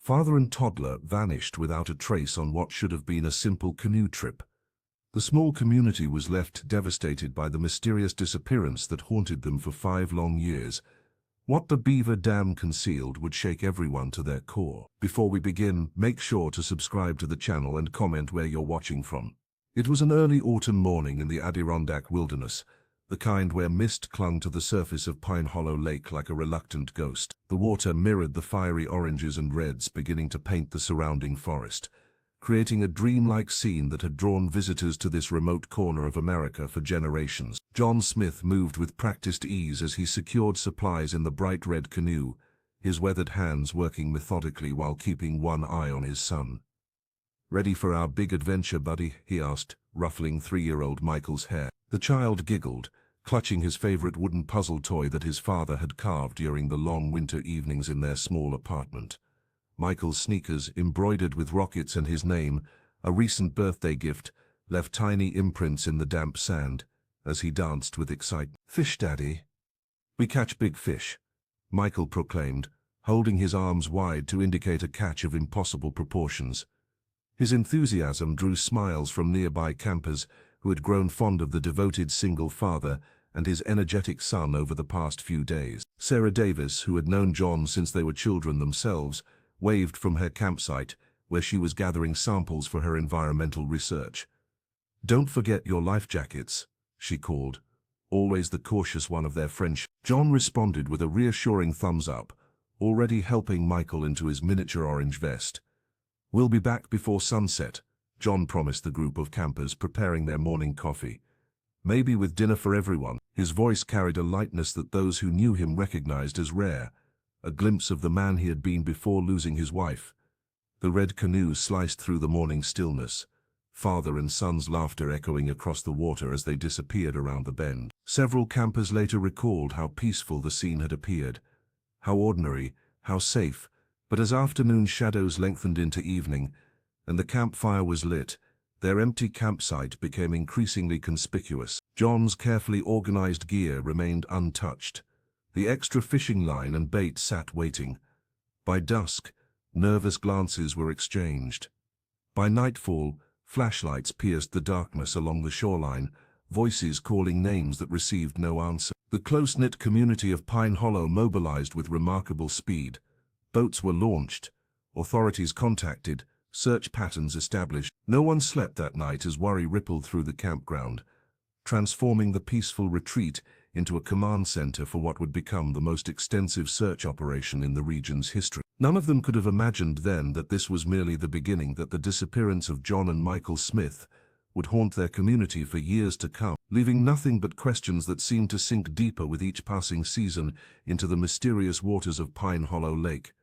Father and Toddler vanished without a trace on what should have been a simple canoe trip. The small community was left devastated by the mysterious disappearance that haunted them for 5 long years. What the Beaver Dam concealed would shake everyone to their core. Before we begin, make sure to subscribe to the channel and comment where you're watching from. It was an early autumn morning in the Adirondack wilderness, the kind where mist clung to the surface of Pine Hollow Lake like a reluctant ghost. The water mirrored the fiery oranges and reds beginning to paint the surrounding forest, creating a dreamlike scene that had drawn visitors to this remote corner of America for generations. John Smith moved with practiced ease as he secured supplies in the bright red canoe, his weathered hands working methodically while keeping one eye on his son. "Ready for our big adventure, buddy?" he asked, ruffling 3-year-old Michael's hair. The child giggled, clutching his favorite wooden puzzle toy that his father had carved during the long winter evenings in their small apartment. Michael's sneakers, embroidered with rockets and his name, a recent birthday gift, left tiny imprints in the damp sand as he danced with excitement. "Fish, Daddy." "We catch big fish," Michael proclaimed, holding his arms wide to indicate a catch of impossible proportions. His enthusiasm drew smiles from nearby campers who had grown fond of the devoted single father and his energetic son over the past few days. Sarah Davis, who had known John since they were children themselves, waved from her campsite, where she was gathering samples for her environmental research. "Don't forget your life jackets," she called, always the cautious one of their friendship. John responded with a reassuring thumbs up, already helping Michael into his miniature orange vest. "We'll be back before sunset," John promised the group of campers preparing their morning coffee. "Maybe with dinner for everyone." His voice carried a lightness that those who knew him recognized as rare, a glimpse of the man he had been before losing his wife. The red canoe sliced through the morning stillness, father and son's laughter echoing across the water as they disappeared around the bend. Several campers later recalled how peaceful the scene had appeared, how ordinary, how safe, but as afternoon shadows lengthened into evening, and the campfire was lit, their empty campsite became increasingly conspicuous. John's carefully organized gear remained untouched. The extra fishing line and bait sat waiting. By dusk, nervous glances were exchanged. By nightfall, flashlights pierced the darkness along the shoreline, voices calling names that received no answer. The close-knit community of Pine Hollow mobilized with remarkable speed. Boats were launched, authorities contacted, search patterns established. No one slept that night as worry rippled through the campground, transforming the peaceful retreat into a command center for what would become the most extensive search operation in the region's history. None of them could have imagined then that this was merely the beginning, that the disappearance of John and Michael Smith would haunt their community for years to come, leaving nothing but questions that seemed to sink deeper with each passing season into the mysterious waters of Pine Hollow Lake.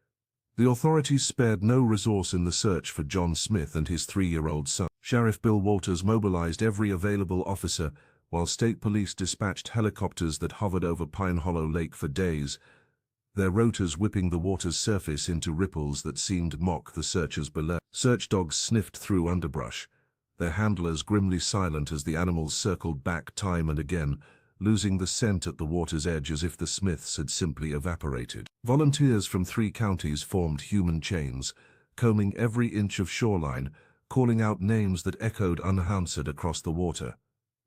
The authorities spared no resource in the search for John Smith and his 3-year-old son. Sheriff Bill Walters mobilized every available officer, while state police dispatched helicopters that hovered over Pine Hollow Lake for days, their rotors whipping the water's surface into ripples that seemed to mock the searchers below. Search dogs sniffed through underbrush, their handlers grimly silent as the animals circled back time and again, losing the scent at the water's edge as if the Smiths had simply evaporated. Volunteers from 3 counties formed human chains, combing every inch of shoreline, calling out names that echoed unanswered across the water.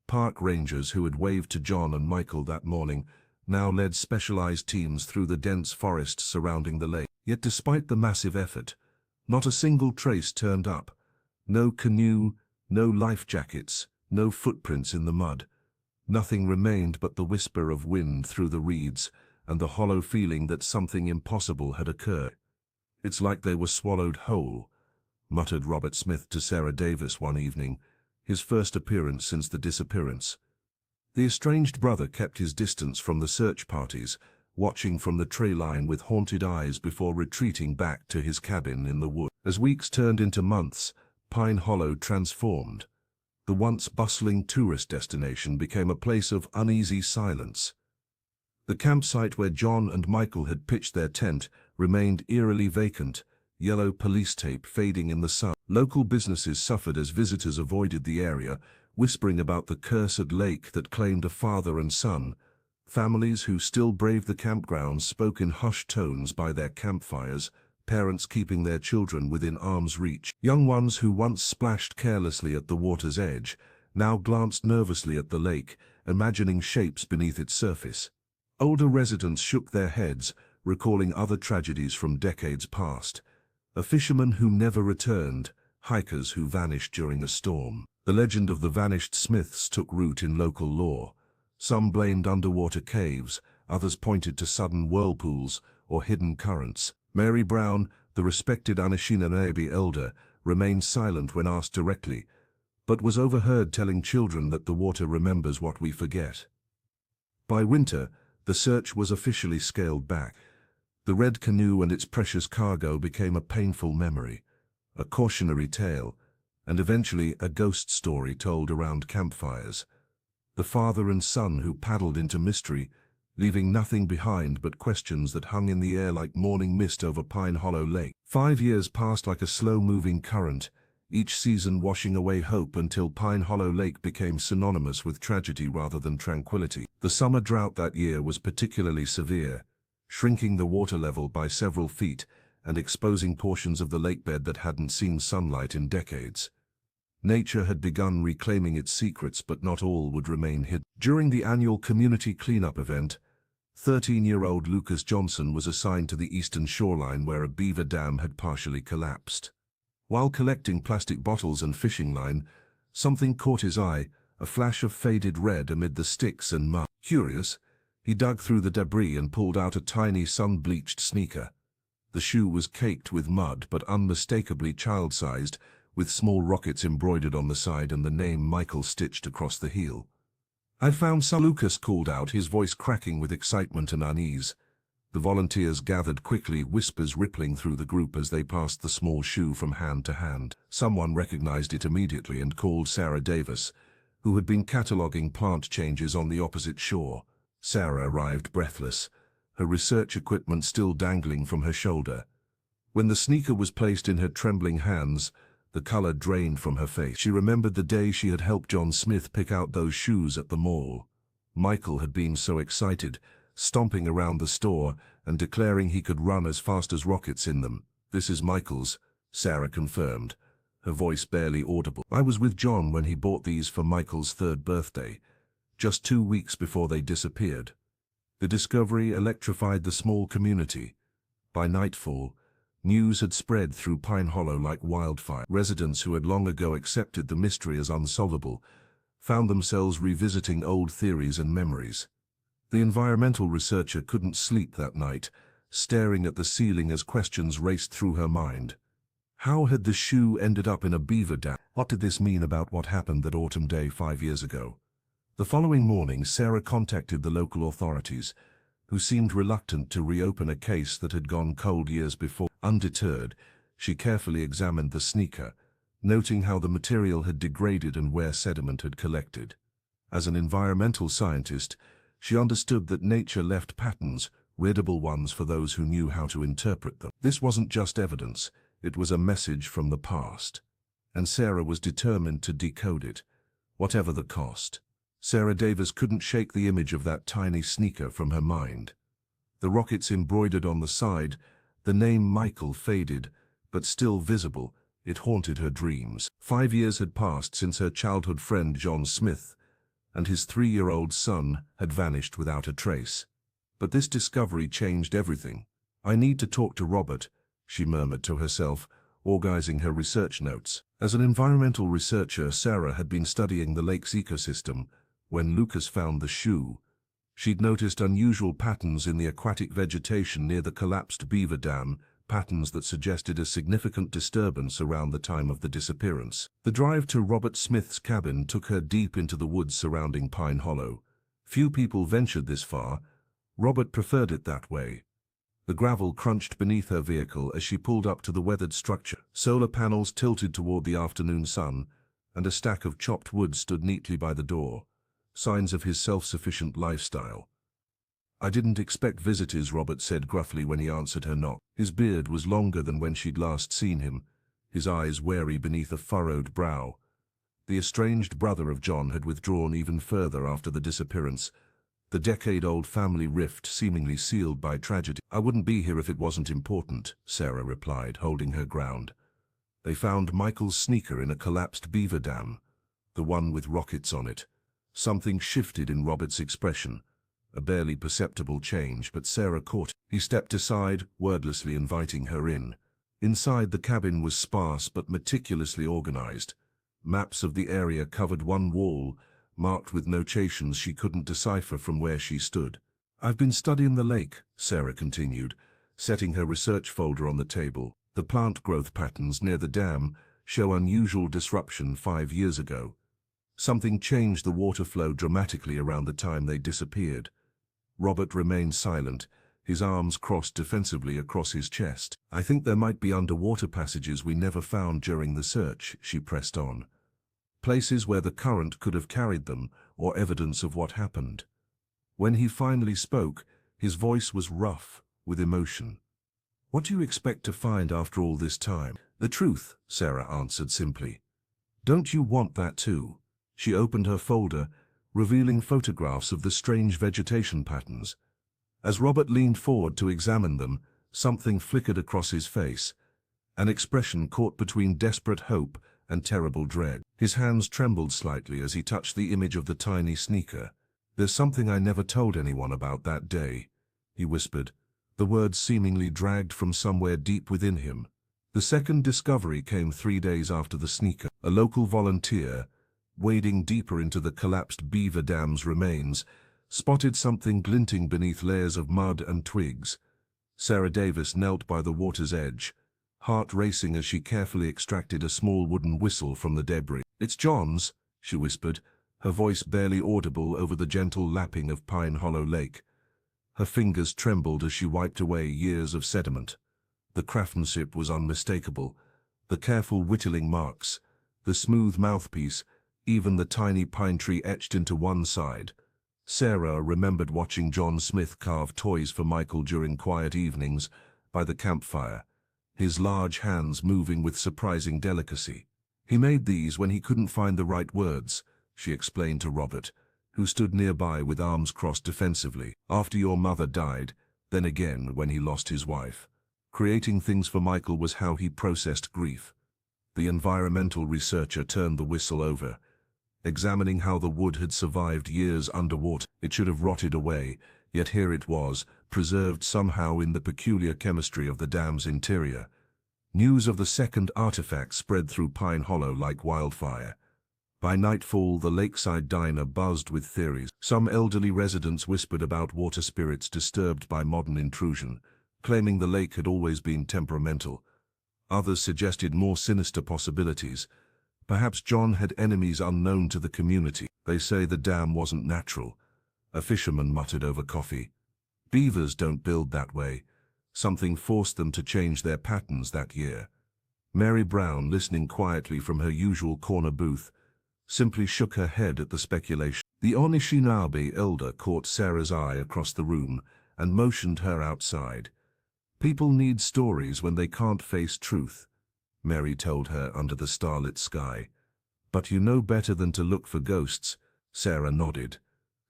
Park rangers who had waved to John and Michael that morning now led specialized teams through the dense forest surrounding the lake. Yet despite the massive effort, not a single trace turned up. No canoe, no life jackets, no footprints in the mud. Nothing remained but the whisper of wind through the reeds and the hollow feeling that something impossible had occurred. "It's like they were swallowed whole," muttered Robert Smith to Sarah Davis one evening, his first appearance since the disappearance. The estranged brother kept his distance from the search parties, watching from the tree line with haunted eyes before retreating back to his cabin in the wood. As weeks turned into months, Pine Hollow transformed. The once bustling tourist destination became a place of uneasy silence. The campsite where John and Michael had pitched their tent remained eerily vacant, yellow police tape fading in the sun. Local businesses suffered as visitors avoided the area, whispering about the cursed lake that claimed a father and son. Families who still braved the campgrounds spoke in hushed tones by their campfires, parents keeping their children within arm's reach. Young ones who once splashed carelessly at the water's edge now glanced nervously at the lake, imagining shapes beneath its surface. Older residents shook their heads, recalling other tragedies from decades past. A fisherman who never returned, hikers who vanished during a storm. The legend of the vanished Smiths took root in local lore. Some blamed underwater caves, others pointed to sudden whirlpools or hidden currents. Mary Brown, the respected Anishinaabe elder, remained silent when asked directly, but was overheard telling children that the water remembers what we forget. By winter, the search was officially scaled back. The red canoe and its precious cargo became a painful memory, a cautionary tale, and eventually a ghost story told around campfires. The father and son who paddled into mystery, leaving nothing behind but questions that hung in the air like morning mist over Pine Hollow Lake. 5 years passed like a slow-moving current, each season washing away hope until Pine Hollow Lake became synonymous with tragedy rather than tranquility. The summer drought that year was particularly severe, shrinking the water level by several feet and exposing portions of the lakebed that hadn't seen sunlight in decades. Nature had begun reclaiming its secrets, but not all would remain hidden. During the annual community cleanup event, 13-year-old Lucas Johnson was assigned to the eastern shoreline where a beaver dam had partially collapsed. While collecting plastic bottles and fishing line, something caught his eye, a flash of faded red amid the sticks and mud. Curious, he dug through the debris and pulled out a tiny sun-bleached sneaker. The shoe was caked with mud but unmistakably child-sized, with small rockets embroidered on the side and the name Michael stitched across the heel. "I found some," Lucas called out, his voice cracking with excitement and unease. The volunteers gathered quickly, whispers rippling through the group as they passed the small shoe from hand to hand. Someone recognized it immediately and called Sarah Davis, who had been cataloging plant changes on the opposite shore. Sarah arrived breathless, her research equipment still dangling from her shoulder. When the sneaker was placed in her trembling hands, the color drained from her face. She remembered the day she had helped John Smith pick out those shoes at the mall. Michael had been so excited, stomping around the store and declaring he could run as fast as rockets in them. "This is Michael's," Sarah confirmed, her voice barely audible. "I was with John when he bought these for Michael's 3rd birthday, just 2 weeks before they disappeared." The discovery electrified the small community. By nightfall, news had spread through Pine Hollow like wildfire. Residents who had long ago accepted the mystery as unsolvable found themselves revisiting old theories and memories. The environmental researcher couldn't sleep that night, staring at the ceiling as questions raced through her mind. How had the shoe ended up in a beaver dam? What did this mean about what happened that autumn day 5 years ago? The following morning, Sarah contacted the local authorities, who seemed reluctant to reopen a case that had gone cold years before. Undeterred, she carefully examined the sneaker, noting how the material had degraded and where sediment had collected. As an environmental scientist, she understood that nature left patterns, readable ones for those who knew how to interpret them. This wasn't just evidence, it was a message from the past. And Sarah was determined to decode it, whatever the cost. Sarah Davis couldn't shake the image of that tiny sneaker from her mind. The rockets embroidered on the side, the name Michael faded, but still visible, it haunted her dreams. 5 years had passed since her childhood friend John Smith and his 3-year-old son had vanished without a trace. But this discovery changed everything. "I need to talk to Robert," she murmured to herself, organizing her research notes. As an environmental researcher, Sarah had been studying the lake's ecosystem. When Lucas found the shoe, she'd noticed unusual patterns in the aquatic vegetation near the collapsed beaver dam, patterns that suggested a significant disturbance around the time of the disappearance. The drive to Robert Smith's cabin took her deep into the woods surrounding Pine Hollow. Few people ventured this far. Robert preferred it that way. The gravel crunched beneath her vehicle as she pulled up to the weathered structure. Solar panels tilted toward the afternoon sun, and a stack of chopped wood stood neatly by the door, signs of his self-sufficient lifestyle. "I didn't expect visitors," Robert said gruffly when he answered her knock. His beard was longer than when she'd last seen him, his eyes wary beneath a furrowed brow. The estranged brother of John had withdrawn even further after the disappearance, The decade-old family rift seemingly sealed by tragedy. "I wouldn't be here if it wasn't important," Sarah replied, holding her ground. They found Michael's sneaker in a collapsed beaver dam, the one with rockets on it. Something shifted in Robert's expression, a barely perceptible change, but Sarah caught it. He stepped aside, wordlessly inviting her in. Inside, the cabin was sparse but meticulously organized. Maps of the area covered one wall, marked with notations she couldn't decipher from where she stood. "I've been studying the lake," Sarah continued, setting her research folder on the table. "The plant growth patterns near the dam show unusual disruption 5 years ago. Something changed the water flow dramatically around the time they disappeared." Robert remained silent, his arms crossed defensively across his chest. "I think there might be underwater passages we never found during the search," she pressed on. "Places where the current could have carried them, or evidence of what happened." When he finally spoke, his voice was rough, with emotion. "What do you expect to find after all this time?" "The truth," Sarah answered simply. "Don't you want that too?" She opened her folder, revealing photographs of the strange vegetation patterns. As Robert leaned forward to examine them, something flickered across his face, an expression caught between desperate hope and terrible dread. His hands trembled slightly as he touched the image of the tiny sneaker. "There's something I never told anyone about that day," he whispered, the words seemingly dragged from somewhere deep within him. The second discovery came 3 days after the sneaker. A local volunteer, wading deeper into the collapsed beaver dam's remains, spotted something glinting beneath layers of mud and twigs. Sarah Davis knelt by the water's edge, heart racing as she carefully extracted a small wooden whistle from the debris. "It's John's," she whispered, her voice barely audible over the gentle lapping of Pine Hollow Lake. Her fingers trembled as she wiped away years of sediment. The craftsmanship was unmistakable, the careful whittling marks, the smooth mouthpiece, even the tiny pine tree etched into one side. Sarah remembered watching John Smith carve toys for Michael during quiet evenings by the campfire, his large hands moving with surprising delicacy. "He made these when he couldn't find the right words," she explained to Robert, who stood nearby with arms crossed defensively. "After your mother died, then again when he lost his wife. Creating things for Michael was how he processed grief." The environmental researcher turned the whistle over, examining how the wood had survived years underwater. It should have rotted away, yet here it was, preserved somehow in the peculiar chemistry of the dam's interior. News of the second artifact spread through Pine Hollow like wildfire. By nightfall, the lakeside diner buzzed with theories. Some elderly residents whispered about water spirits disturbed by modern intrusion, claiming the lake had always been temperamental. Others suggested more sinister possibilities. Perhaps John had enemies unknown to the community. "They say the dam wasn't natural," a fisherman muttered over coffee. "Beavers don't build that way. Something forced them to change their patterns that year." Mary Brown, listening quietly from her usual corner booth, simply shook her head at the speculation. The Anishinaabe elder caught Sarah's eye across the room and motioned her outside. "People need stories when they can't face truth," Mary told her under the starlit sky. "But you know better than to look for ghosts," Sarah nodded,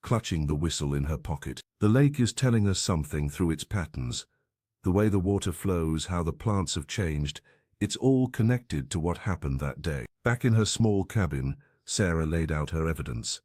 clutching the whistle in her pocket. "The lake is telling us something through its patterns. The way the water flows, how the plants have changed, it's all connected to what happened that day." Back in her small cabin, Sarah laid out her evidence.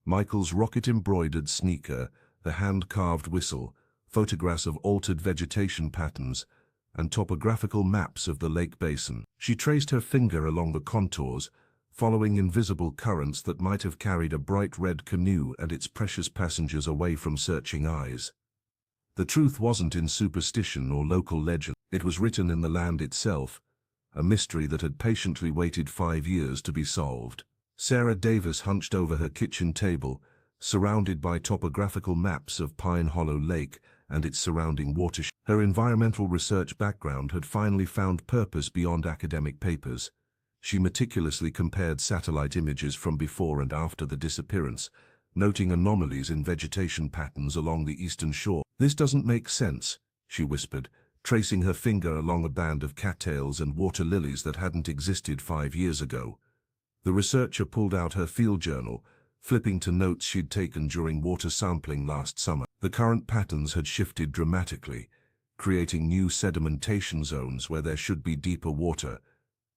Michael's rocket-embroidered sneaker, the hand-carved whistle, photographs of altered vegetation patterns, and topographical maps of the lake basin. She traced her finger along the contours, following invisible currents that might have carried a bright red canoe and its precious passengers away from searching eyes. The truth wasn't in superstition or local legend. It was written in the land itself, a mystery that had patiently waited 5 years to be solved. Sarah Davis hunched over her kitchen table, surrounded by topographical maps of Pine Hollow Lake and its surrounding watershed. Her environmental research background had finally found purpose beyond academic papers. She meticulously compared satellite images from before and after the disappearance, noting anomalies in vegetation patterns along the eastern shore. "This doesn't make sense," she whispered, tracing her finger along a band of cattails and water lilies that hadn't existed 5 years ago. The researcher pulled out her field journal, flipping to notes she'd taken during water sampling last summer. The current patterns had shifted dramatically, creating new sedimentation zones where there should be deeper water.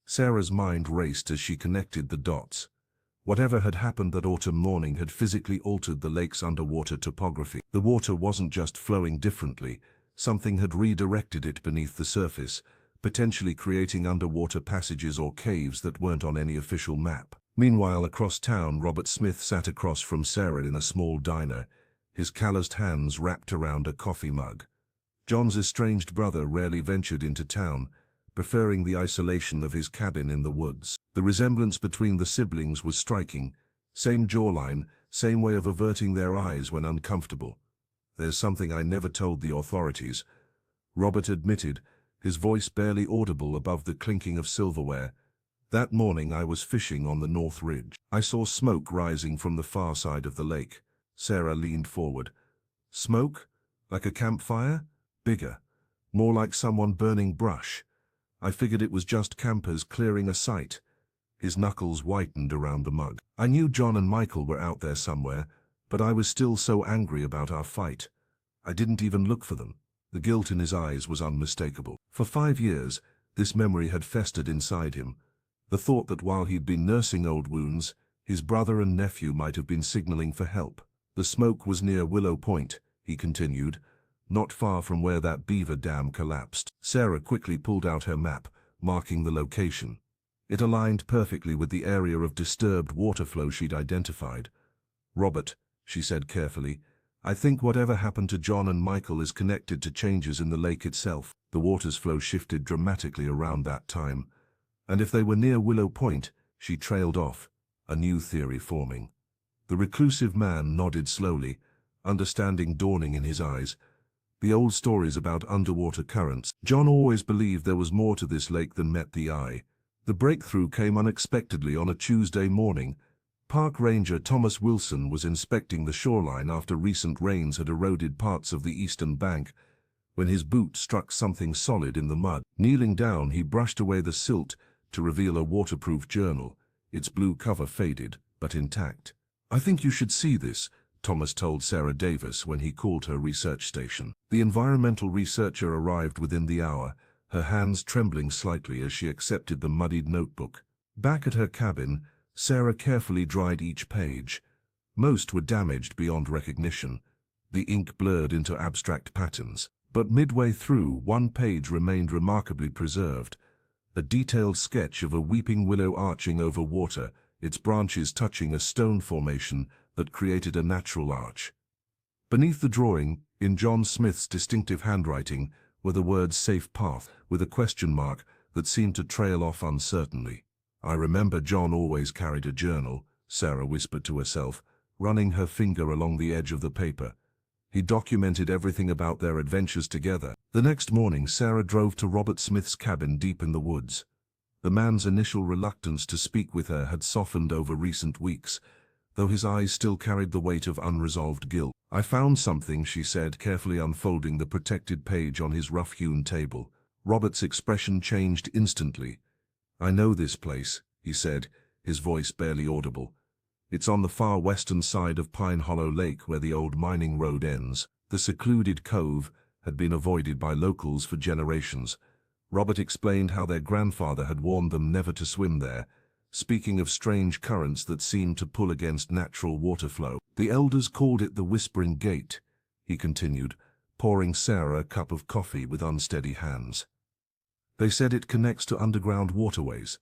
Sarah's mind raced as she connected the dots. Whatever had happened that autumn morning had physically altered the lake's underwater topography. The water wasn't just flowing differently, something had redirected it beneath the surface, potentially creating underwater passages or caves that weren't on any official map. Meanwhile, across town, Robert Smith sat across from Sarah in a small diner, his calloused hands wrapped around a coffee mug. John's estranged brother rarely ventured into town, preferring the isolation of his cabin in the woods. The resemblance between the siblings was striking. Same jawline, same way of averting their eyes when uncomfortable. "There's something I never told the authorities," Robert admitted, his voice barely audible above the clinking of silverware. "That morning I was fishing on the North Ridge. I saw smoke rising from the far side of the lake." Sarah leaned forward. "Smoke? Like a campfire? Bigger. More like someone burning brush. I figured it was just campers clearing a site." His knuckles whitened around the mug. "I knew John and Michael were out there somewhere, but I was still so angry about our fight. I didn't even look for them." The guilt in his eyes was unmistakable. For 5 years, this memory had festered inside him. The thought that while he'd been nursing old wounds, his brother and nephew might have been signaling for help. "The smoke was near Willow Point," he continued, "not far from where that Beaver dam collapsed." Sarah quickly pulled out her map, marking the location. It aligned perfectly with the area of disturbed water flow she'd identified. "Robert," she said carefully, "I think whatever happened to John and Michael is connected to changes in the lake itself." The water's flow shifted dramatically around that time. "And if they were near Willow Point," she trailed off, a new theory forming. The reclusive man nodded slowly, understanding dawning in his eyes. The old stories about underwater currents. John always believed there was more to this lake than met the eye. The breakthrough came unexpectedly on a Tuesday morning. Park Ranger Thomas Wilson was inspecting the shoreline after recent rains had eroded parts of the eastern bank, when his boot struck something solid in the mud. Kneeling down, he brushed away the silt to reveal a waterproof journal, its blue cover faded, but intact. "I think you should see this," Thomas told Sarah Davis when he called her research station. The environmental researcher arrived within the hour, her hands trembling slightly as she accepted the muddied notebook. Back at her cabin, Sarah carefully dried each page. Most were damaged beyond recognition, the ink blurred into abstract patterns. But midway through, one page remained remarkably preserved, a detailed sketch of a weeping willow arching over water, its branches touching a stone formation that created a natural arch. Beneath the drawing, in John Smith's distinctive handwriting, were the words "safe path," with a question mark that seemed to trail off uncertainly. "I remember John always carried a journal," Sarah whispered to herself, running her finger along the edge of the paper. He documented everything about their adventures together. The next morning, Sarah drove to Robert Smith's cabin deep in the woods. The man's initial reluctance to speak with her had softened over recent weeks, though his eyes still carried the weight of unresolved guilt. "I found something," she said, carefully unfolding the protected page on his rough-hewn table. Robert's expression changed instantly. "I know this place," he said, his voice barely audible. "It's on the far western side of Pine Hollow Lake where the old mining road ends." The secluded cove had been avoided by locals for generations. Robert explained how their grandfather had warned them never to swim there, speaking of strange currents that seemed to pull against natural water flow. "The elders called it the Whispering Gate," he continued, pouring Sarah a cup of coffee with unsteady hands. "They said it connects to underground waterways.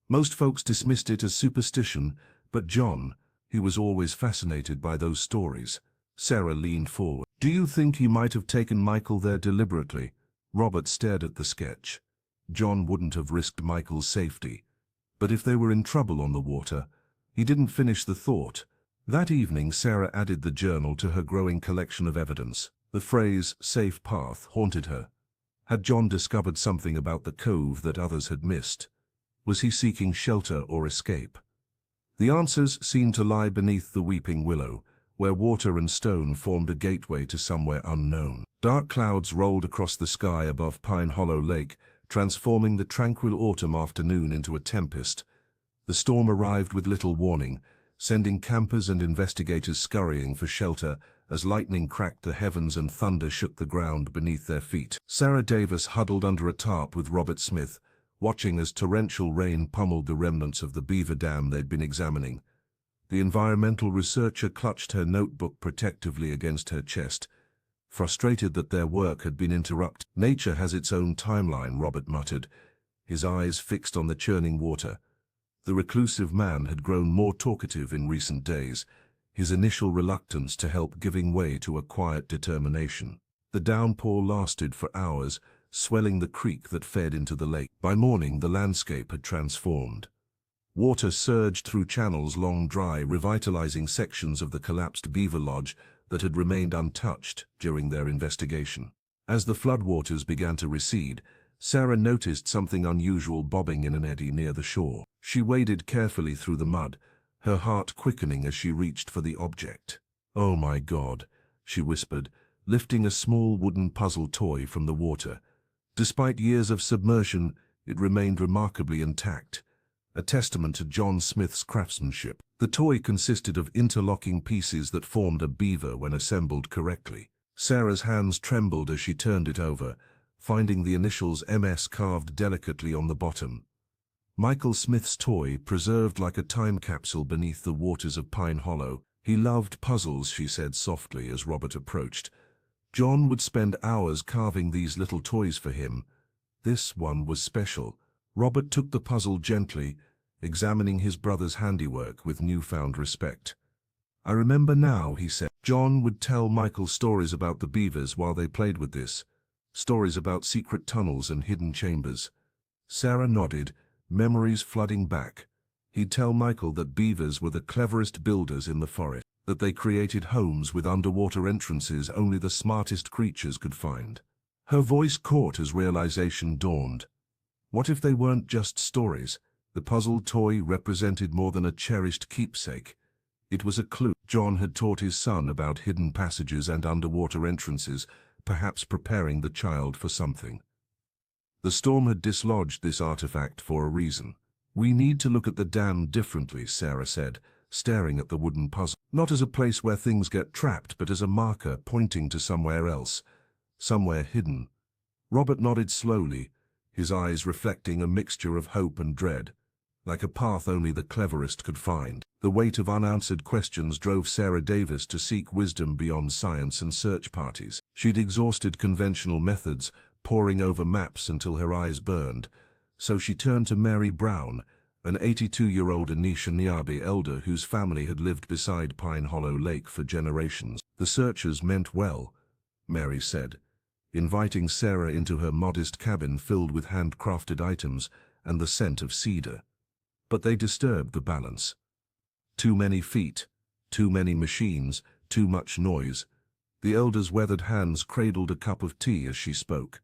Most folks dismissed it as superstition, but John, he was always fascinated by those stories." Sarah leaned forward. "Do you think he might have taken Michael there deliberately?" Robert stared at the sketch. John wouldn't have risked Michael's safety. But if they were in trouble on the water, he didn't finish the thought. That evening, Sarah added the journal to her growing collection of evidence. The phrase, "safe path," haunted her. Had John discovered something about the cove that others had missed? Was he seeking shelter or escape? The answers seemed to lie beneath the weeping willow, where water and stone formed a gateway to somewhere unknown. Dark clouds rolled across the sky above Pine Hollow Lake, transforming the tranquil autumn afternoon into a tempest. The storm arrived with little warning, sending campers and investigators scurrying for shelter as lightning cracked the heavens and thunder shook the ground beneath their feet. Sarah Davis huddled under a tarp with Robert Smith, watching as torrential rain pummeled the remnants of the Beaver Dam they'd been examining. The environmental researcher clutched her notebook protectively against her chest, frustrated that their work had been interrupted. "Nature has its own timeline," Robert muttered, his eyes fixed on the churning water. The reclusive man had grown more talkative in recent days, his initial reluctance to help giving way to a quiet determination. The downpour lasted for hours, swelling the creek that fed into the lake. By morning, the landscape had transformed. Water surged through channels long dry, revitalizing sections of the collapsed beaver lodge that had remained untouched during their investigation. As the floodwaters began to recede, Sarah noticed something unusual bobbing in an eddy near the shore. She waded carefully through the mud, her heart quickening as she reached for the object. "Oh my God," she whispered, lifting a small wooden puzzle toy from the water. Despite years of submersion, it remained remarkably intact, a testament to John Smith's craftsmanship. The toy consisted of interlocking pieces that formed a beaver when assembled correctly. Sarah's hands trembled as she turned it over, finding the initials MS carved delicately on the bottom. Michael Smith's toy, preserved like a time capsule beneath the waters of Pine Hollow. "He loved puzzles," she said softly as Robert approached. "John would spend hours carving these little toys for him. This one was special." Robert took the puzzle gently, examining his brother's handiwork with newfound respect. "I remember now," he said. "John would tell Michael stories about the beavers while they played with this. Stories about secret tunnels and hidden chambers." Sarah nodded, memories flooding back. He'd tell Michael that beavers were the cleverest builders in the forest, that they created homes with underwater entrances only the smartest creatures could find. Her voice caught as realization dawned. What if they weren't just stories? The puzzle toy represented more than a cherished keepsake. It was a clue. John had taught his son about hidden passages and underwater entrances, perhaps preparing the child for something. The storm had dislodged this artifact for a reason. "We need to look at the dam differently," Sarah said, staring at the wooden puzzle. "Not as a place where things get trapped, but as a marker pointing to somewhere else, somewhere hidden." Robert nodded slowly, his eyes reflecting a mixture of hope and dread, like a path only the cleverest could find. The weight of unanswered questions drove Sarah Davis to seek wisdom beyond science and search parties. She'd exhausted conventional methods, poring over maps until her eyes burned, so she turned to Mary Brown, an 82-year-old Anishinaabe elder whose family had lived beside Pine Hollow Lake for generations. "The searchers meant well," Mary said, inviting Sarah into her modest cabin filled with handcrafted items and the scent of cedar. But they disturbed the balance. Too many feet, too many machines, too much noise. The elder's weathered hands cradled a cup of tea as she spoke.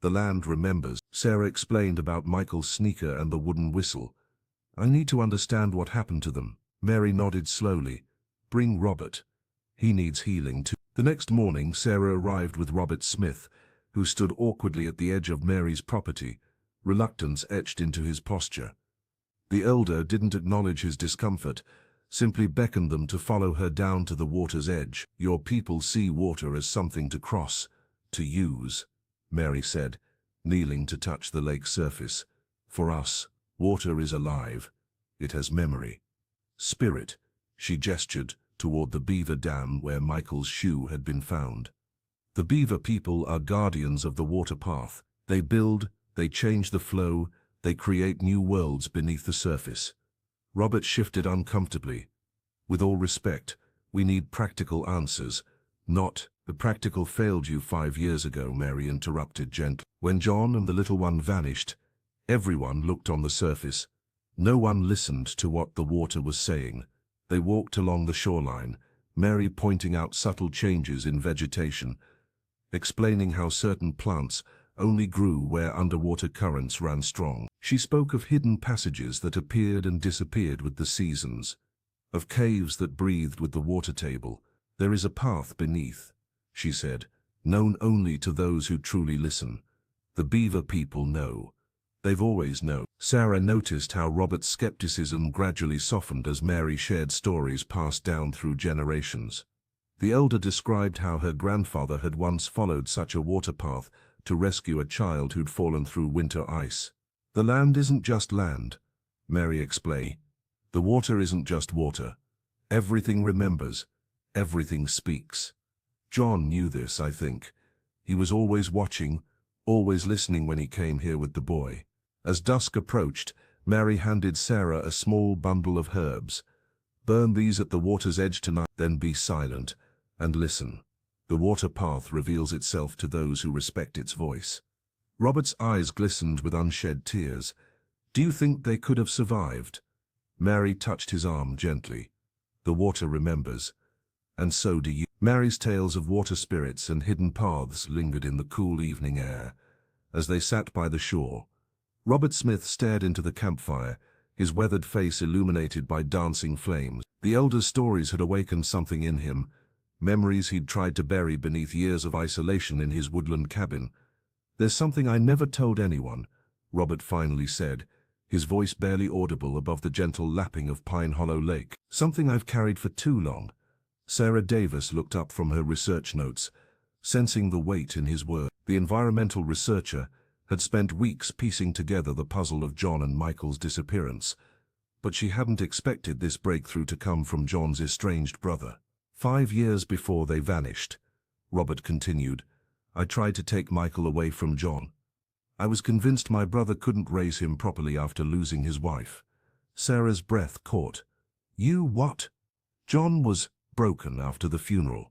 "The land remembers." Sarah explained about Michael's sneaker and the wooden whistle. "I need to understand what happened to them." Mary nodded slowly. "Bring Robert. He needs healing too." The next morning, Sarah arrived with Robert Smith, who stood awkwardly at the edge of Mary's property, reluctance etched into his posture. The elder didn't acknowledge his discomfort, simply beckoned them to follow her down to the water's edge. "Your people see water as something to cross, to use," Mary said, kneeling to touch the lake's surface. "For us, water is alive. It has memory. Spirit." She gestured toward the beaver dam where Michael's shoe had been found. "The beaver people are guardians of the water path. They build, they change the flow, they create new worlds beneath the surface." Robert shifted uncomfortably. "With all respect, we need practical answers, not—" "The practical failed you 5 years ago," Mary interrupted gently. "When John and the little one vanished, everyone looked on the surface. No one listened to what the water was saying. They walked along the shoreline, Mary pointing out subtle changes in vegetation, explaining how certain plants only grew where underwater currents ran strong. She spoke of hidden passages that appeared and disappeared with the seasons, of caves that breathed with the water table. "There is a path beneath," she said, "known only to those who truly listen. The beaver people know. They've always known. Sarah noticed how Robert's skepticism gradually softened as Mary shared stories passed down through generations. The elder described how her grandfather had once followed such a water path to rescue a child who'd fallen through winter ice. The land isn't just land, Mary explained. The water isn't just water. Everything remembers. Everything speaks. John knew this, I think. He was always watching, always listening when he came here with the boy. As dusk approached, Mary handed Sarah a small bundle of herbs. Burn these at the water's edge tonight, then be silent and listen. The water path reveals itself to those who respect its voice. Robert's eyes glistened with unshed tears. Do you think they could have survived? Mary touched his arm gently. The water remembers. And so do you. Mary's tales of water spirits and hidden paths lingered in the cool evening air. As they sat by the shore, Robert Smith stared into the campfire, his weathered face illuminated by dancing flames. The elder's stories had awakened something in him, memories he'd tried to bury beneath years of isolation in his woodland cabin. There's something I never told anyone, Robert finally said, his voice barely audible above the gentle lapping of Pine Hollow Lake. Something I've carried for too long. Sarah Davis looked up from her research notes, sensing the weight in his words. The environmental researcher had spent weeks piecing together the puzzle of John and Michael's disappearance, but she hadn't expected this breakthrough to come from John's estranged brother. 5 years before they vanished, Robert continued, I tried to take Michael away from John. I was convinced my brother couldn't raise him properly after losing his wife. Sarah's breath caught. You what? John was broken after the funeral.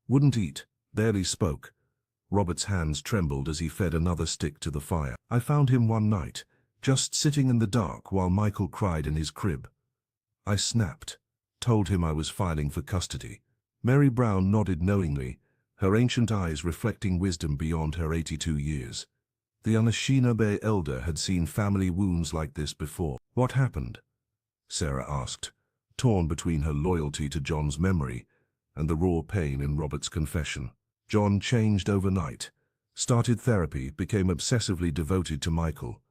Wouldn't eat, barely spoke. Robert's hands trembled as he fed another stick to the fire. I found him one night, just sitting in the dark while Michael cried in his crib. I snapped, told him I was filing for custody. Mary Brown nodded knowingly, her ancient eyes reflecting wisdom beyond her 82 years. The Anishinaabe elder had seen family wounds like this before. What happened? Sarah asked, torn between her loyalty to John's memory and the raw pain in Robert's confession. John changed overnight, started therapy, became obsessively devoted to Michael.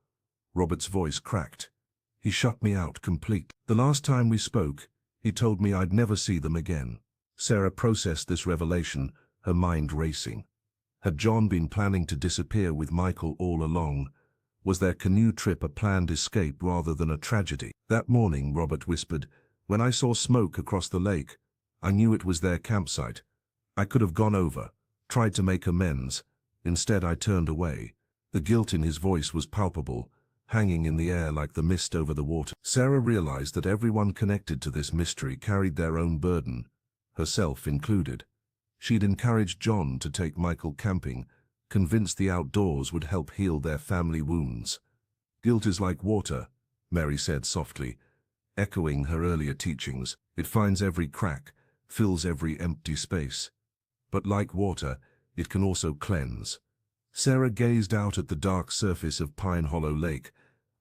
Robert's voice cracked. He shut me out completely. The last time we spoke, he told me I'd never see them again. Sarah processed this revelation, her mind racing. Had John been planning to disappear with Michael all along? Was their canoe trip a planned escape rather than a tragedy? That morning, Robert whispered, when I saw smoke across the lake, I knew it was their campsite. I could have gone over, tried to make amends. Instead, I turned away. The guilt in his voice was palpable, hanging in the air like the mist over the water. Sarah realized that everyone connected to this mystery carried their own burden, herself included. She'd encouraged John to take Michael camping, convinced the outdoors would help heal their family wounds. Guilt is like water, Mary said softly, echoing her earlier teachings. It finds every crack, fills every empty space. But like water, it can also cleanse. Sarah gazed out at the dark surface of Pine Hollow Lake,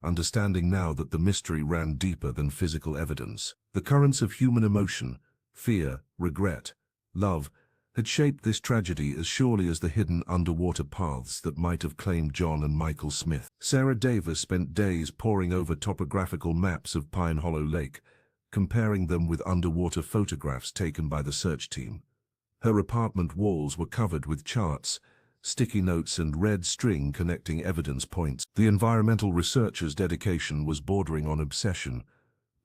understanding now that the mystery ran deeper than physical evidence. The currents of human emotion, fear, regret, love, had shaped this tragedy as surely as the hidden underwater paths that might have claimed John and Michael Smith. Sarah Davis spent days poring over topographical maps of Pine Hollow Lake, comparing them with underwater photographs taken by the search team. Her apartment walls were covered with charts, sticky notes and red string connecting evidence points. The environmental researcher's dedication was bordering on obsession,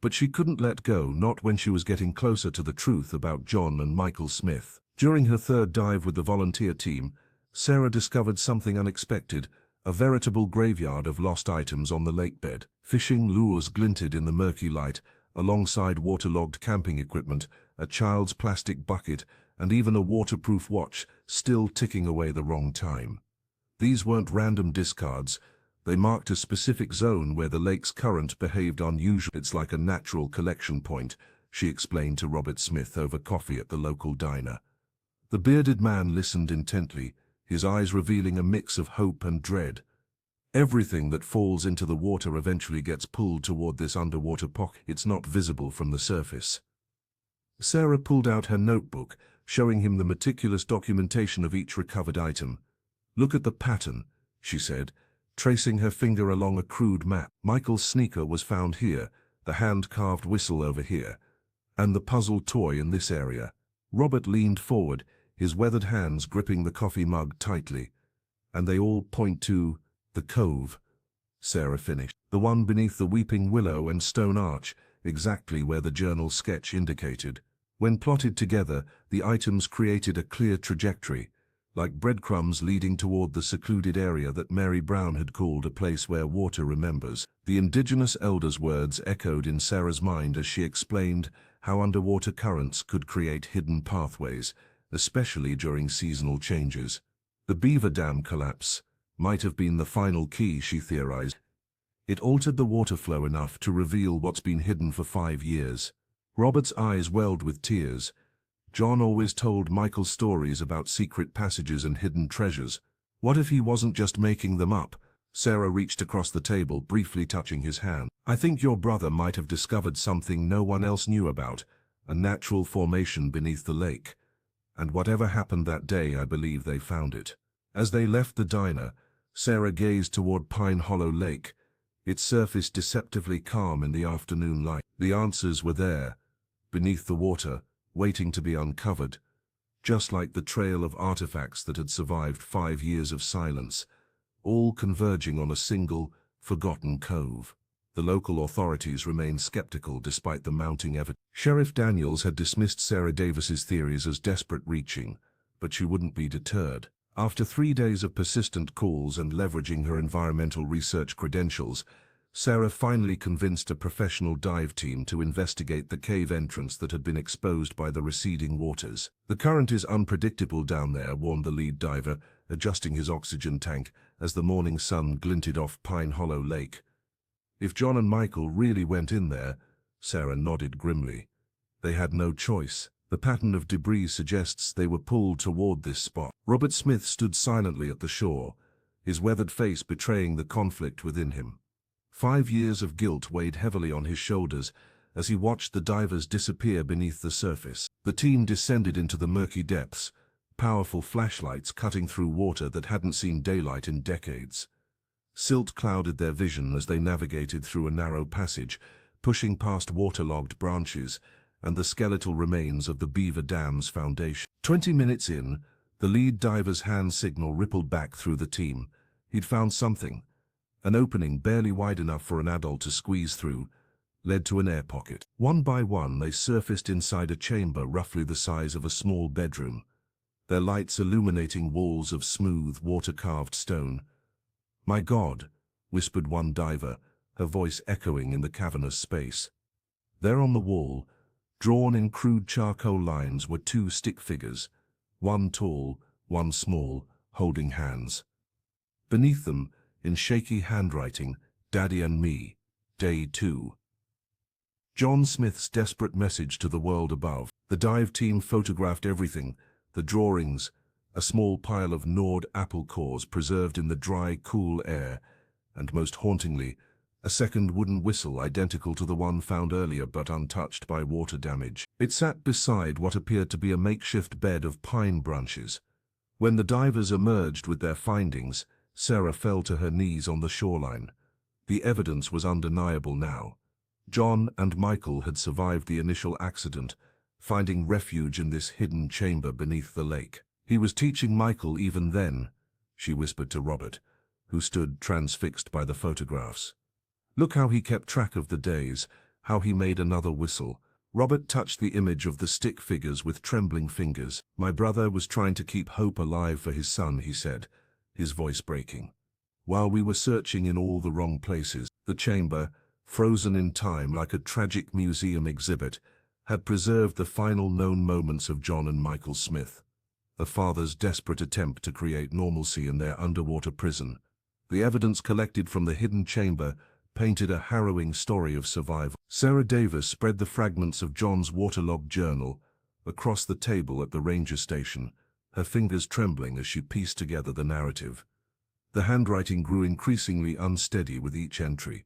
but she couldn't let go, not when she was getting closer to the truth about John and Michael Smith. During her third dive with the volunteer team, Sarah discovered something unexpected, a veritable graveyard of lost items on the lake bed. Fishing lures glinted in the murky light, alongside waterlogged camping equipment, a child's plastic bucket, and even a waterproof watch, still ticking away the wrong time. These weren't random discards. They marked a specific zone where the lake's current behaved unusually. It's like a natural collection point, she explained to Robert Smith over coffee at the local diner. The bearded man listened intently, his eyes revealing a mix of hope and dread. Everything that falls into the water eventually gets pulled toward this underwater pocket. It's not visible from the surface. Sarah pulled out her notebook, showing him the meticulous documentation of each recovered item. Look at the pattern, she said, tracing her finger along a crude map. Michael's sneaker was found here, the hand-carved whistle over here, and the puzzle toy in this area. Robert leaned forward, his weathered hands gripping the coffee mug tightly. And they all point to the cove, Sarah finished. The one beneath the weeping willow and stone arch, exactly where the journal sketch indicated. When plotted together, the items created a clear trajectory, like breadcrumbs leading toward the secluded area that Mary Brown had called a place where water remembers. The indigenous elder's words echoed in Sarah's mind as she explained how underwater currents could create hidden pathways, especially during seasonal changes. The Beaver Dam collapse might have been the final key, she theorized. It altered the water flow enough to reveal what's been hidden for 5 years. Robert's eyes welled with tears. John always told Michael stories about secret passages and hidden treasures. What if he wasn't just making them up? Sarah reached across the table, briefly touching his hand. I think your brother might have discovered something no one else knew about, a natural formation beneath the lake. And whatever happened that day, I believe they found it. As they left the diner, Sarah gazed toward Pine Hollow Lake, its surface deceptively calm in the afternoon light. The answers were there, beneath the water, waiting to be uncovered, just like the trail of artifacts that had survived 5 years of silence, all converging on a single, forgotten cove. The local authorities remained skeptical despite the mounting evidence. Sheriff Daniels had dismissed Sarah Davis's theories as desperate reaching, but she wouldn't be deterred. After 3 days of persistent calls and leveraging her environmental research credentials, Sarah finally convinced a professional dive team to investigate the cave entrance that had been exposed by the receding waters. The current is unpredictable down there, warned the lead diver, adjusting his oxygen tank as the morning sun glinted off Pine Hollow Lake. If John and Michael really went in there, Sarah nodded grimly. They had no choice. The pattern of debris suggests they were pulled toward this spot. Robert Smith stood silently at the shore, his weathered face betraying the conflict within him. 5 years of guilt weighed heavily on his shoulders as he watched the divers disappear beneath the surface. The team descended into the murky depths, powerful flashlights cutting through water that hadn't seen daylight in decades. Silt clouded their vision as they navigated through a narrow passage, pushing past waterlogged branches and the skeletal remains of the Beaver Dam's foundation. 20 minutes in, the lead diver's hand signal rippled back through the team. He'd found something. An opening barely wide enough for an adult to squeeze through led to an air pocket. One by one, they surfaced inside a chamber roughly the size of a small bedroom, their lights illuminating walls of smooth, water-carved stone. "My God," whispered one diver, her voice echoing in the cavernous space. There on the wall, drawn in crude charcoal lines, were 2 stick figures, one tall, one small, holding hands. Beneath them, in shaky handwriting, "Daddy and me, Day 2. John Smith's desperate message to the world above. The dive team photographed everything, the drawings, a small pile of gnawed apple cores preserved in the dry, cool air, and most hauntingly, a second wooden whistle identical to the one found earlier but untouched by water damage. It sat beside what appeared to be a makeshift bed of pine branches. When the divers emerged with their findings, Sarah fell to her knees on the shoreline. The evidence was undeniable now. John and Michael had survived the initial accident, finding refuge in this hidden chamber beneath the lake. "He was teaching Michael even then," she whispered to Robert, who stood transfixed by the photographs. "Look how he kept track of the days, how he made another whistle." Robert touched the image of the stick figures with trembling fingers. "My brother was trying to keep hope alive for his son," he said, his voice breaking. "While we were searching in all the wrong places, the chamber, frozen in time like a tragic museum exhibit, had preserved the final known moments of John and Michael Smith, a father's desperate attempt to create normalcy in their underwater prison. The evidence collected from the hidden chamber painted a harrowing story of survival." Sarah Davis spread the fragments of John's waterlogged journal across the table at the ranger station, her fingers trembling as she pieced together the narrative. The handwriting grew increasingly unsteady with each entry,